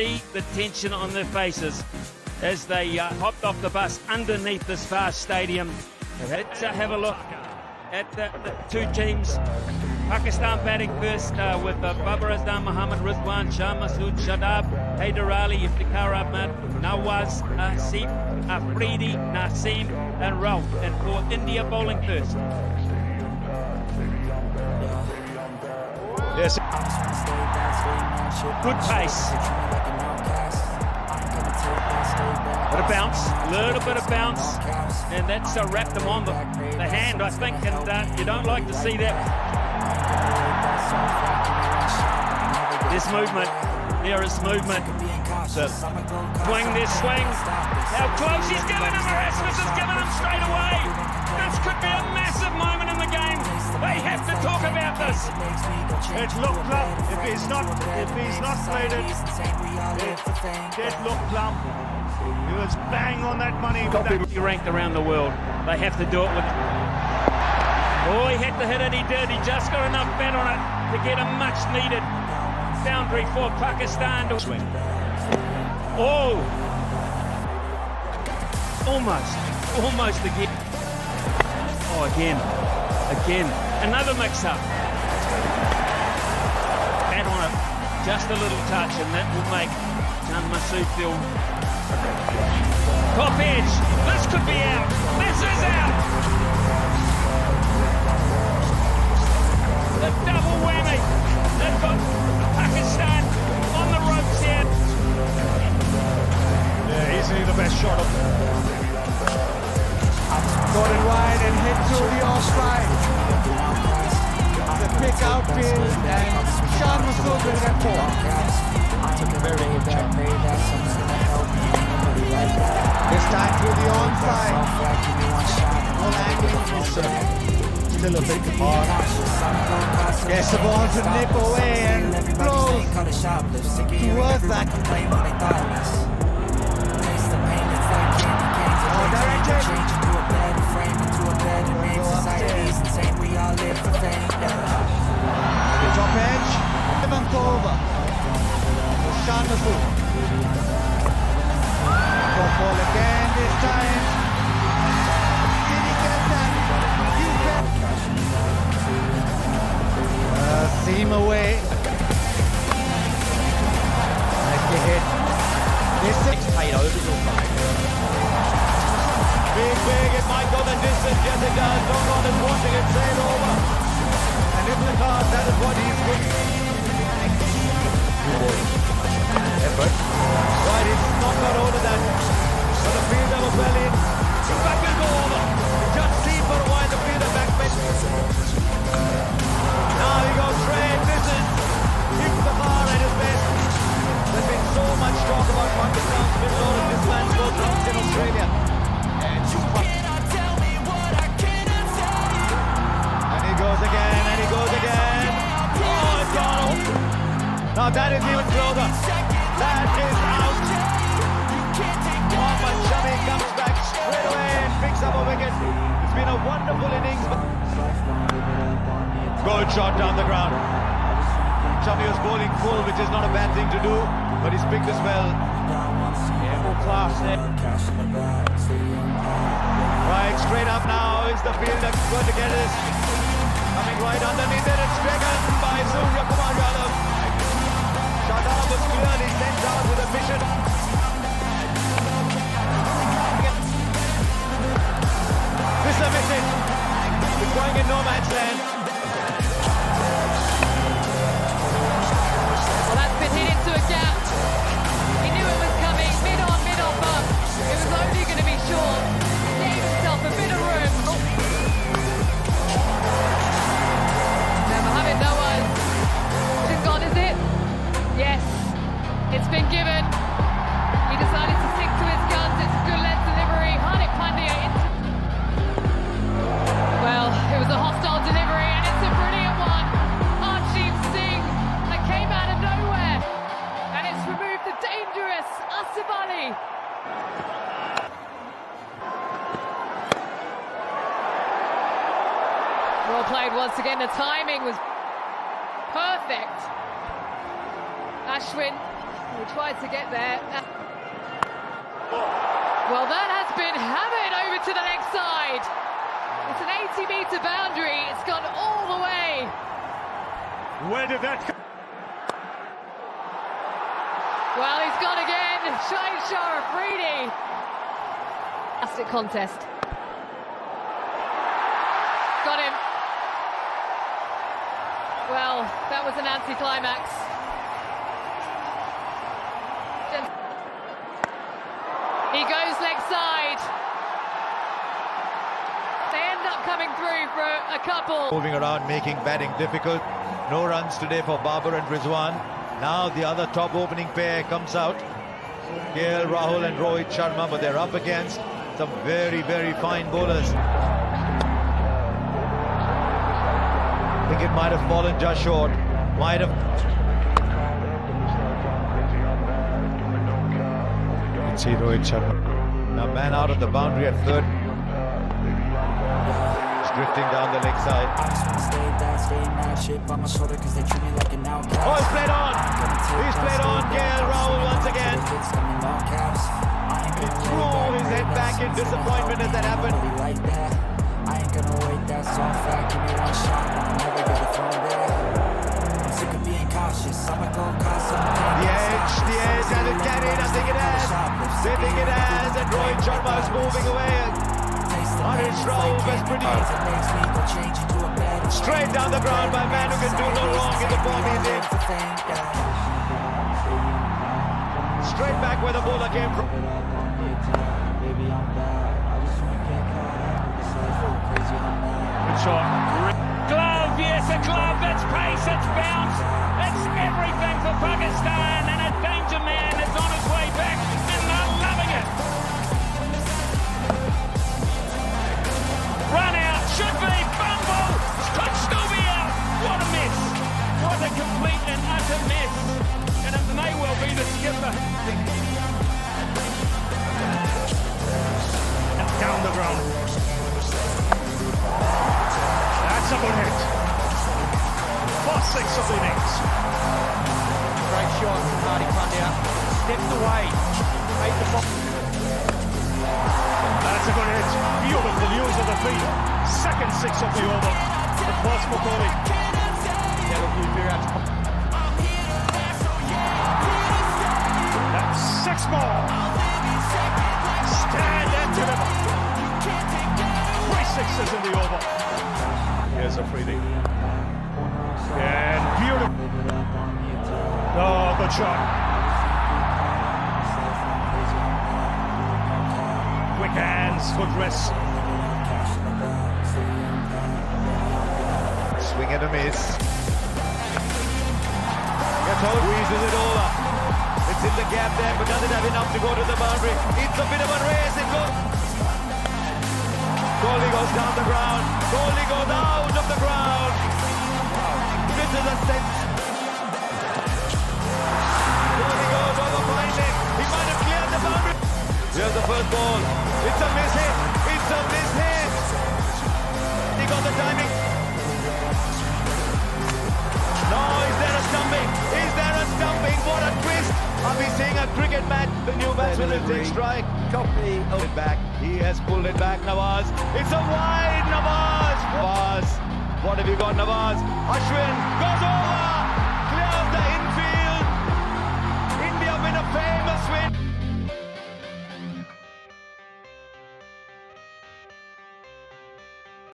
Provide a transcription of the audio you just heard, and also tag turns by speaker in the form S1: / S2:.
S1: See the tension on their faces as they hopped off the bus underneath this vast stadium. Let's have a look at the two teams. Pakistan batting first with Babar Azam, Mohammad Rizwan, Shah Masood, Shadab, Haider Ali, Iftikhar Ahmed, Nawaz, Asif, Afridi, Naseem and Rauf. And for India bowling first.
S2: Yes.
S1: Good pace. Bit of bounce, little bit of bounce, and that's wrapped them on the hand, I think, and you don't like to see that. This movement, there is movement. Swing, this swing. How close, he's given him, Erasmus has given him straight away. This could be a massive moment in the game. They have to talk about this.
S2: It looked plumb. If he's not played it, it did look plumb. He was bang on that money.
S1: He ranked around the world. They have to do it with. Oh, he had to hit it. He did. He just got enough bat on it to get a much needed boundary for Pakistan to swing. Oh, almost again. Oh, again, another mix-up. Bat on it, just a little touch, and that will make Jan Masood feel. Top edge, this could be out. This is out. The double whammy. They've got Pakistan on the ropes here.
S2: Yeah, easily the best shot of.
S3: Got it wide and hit to the offside. The pick outfield and Shah Masood will get four. This time through the onside. All angling is still a bit hard. Gets the ball to nip away and flows towards that. Directed. Top edge, Ivan over. Shah Masood. Top ball again this time. Did he get that? You bet. Seam away. Like the hit. This is tight over.
S2: Big, it might go the distance. Yes, it does. Doggone is watching it sail over. And in the card, that is what he's good. Effort. Right, he's not got hold of that. But the fielder was well in. The back will go over. Just see for a while the fielder back bent. Now he goes straight. This is Iftikhar at his best. There's been so much talk about Pakistan's middle order. This man's both runs in Australia. And he goes again. Oh, it's gone. Now that is even closer. That is out. Mohammad Shami comes back straight away and picks up a wicket. It's been a wonderful innings. Good shot down the ground. Shami was bowling full, which is not a bad thing to do, but he's picked as well. Yeah, more class there. Right, straight up now is the fielder going to get this. Coming right underneath it, it's taken by Surya Kumar Yadav. Shadab was clearly sent out with a mission. This is a missing. It's going in no man's land.
S4: Well, that's been hit into a gap. He knew it was coming, mid on bump. It was only going to be short. Gave himself a bit of room. Now Mohammad Nawaz. It's gone, is it? Yes, it's been given. He decided to stick to his guns. It's a good length delivery. Hardik Pandya into. Well, it was a hostile delivery and it's a brilliant one. Archie Singh that came out of nowhere and it's removed the dangerous Asif Ali. Well played once again. The timing was perfect. Ashwin He tried to get there. Well, that has been hammered over to the next side. It's an 80-metre boundary. It's gone all the way.
S2: Where did that come?
S4: Well, he's gone again. Shahid Shah Afridi. Fantastic contest. Got him. Well, that was an anticlimax. He goes leg side. They end up coming through for a couple.
S2: Moving around, making batting difficult. No runs today for Babar and Rizwan. Now the other top opening pair comes out. KL Rahul and Rohit Sharma, but they're up against some very, very fine bowlers. I think it might have fallen just short. Might have. You can see Rohit Sharma. Now man out of the boundary at third. It's drifting down the leg side. Oh, he's played on! He's played on, KL Rahul once again. He threw his head back in disappointment as that happened.
S5: I ain't gonna wait, that's all fact. Give me one shot, I'll never get the phone there. I'm sick of being cautious, I'ma go cause
S2: The edge, has it carried? I think it has. They think it has, and Rohit Sharma is moving away. Harish Rauf is pretty straight down the ground by a man who can do no wrong in the form he's in. Straight back where the bowler came from.
S1: Good shot. Glove, yes, a glove. That's pace, it's bounce. It's everything for Pakistan. And a danger man is on his way back. And they're loving it. Run out, should be, fumble. Could still be out. What a mess. What a complete and utter mess. And it may well be the skipper.
S6: Down the ground. That's a good hit. First six of the innings.
S3: Great shot from Hardik Pandya. Stepped away. Made the ball.
S6: That's a good hit. Beautiful use of the feet. Second six of the over. The first for kohli.
S3: Virat.
S6: That's six more. Stand and deliver. 3 sixes in the over. Here's Afridi. And beautiful. Oh, good shot. Quick hands, good wrist.
S2: Swing and a miss. Gato squeezes it over. It's in the gap there, but doesn't have enough to go to the boundary. It's a bit of a race. It goes. Kohli goes down the ground. Kohli goes out of the ground. This is a sense. Kohli goes over finding. He might have cleared the boundary. Here's the first ball. It's a miss hit. It's a miss hit. He got the timing. No, is there a stumping? Is there a stumping? What a twist. Are we seeing a cricket match? The new batsman will take strike. Kohli it back. He has pulled it back, Nawaz. It's a wide Nawaz. Nawaz. What have you got, Nawaz? Ashwin goes on.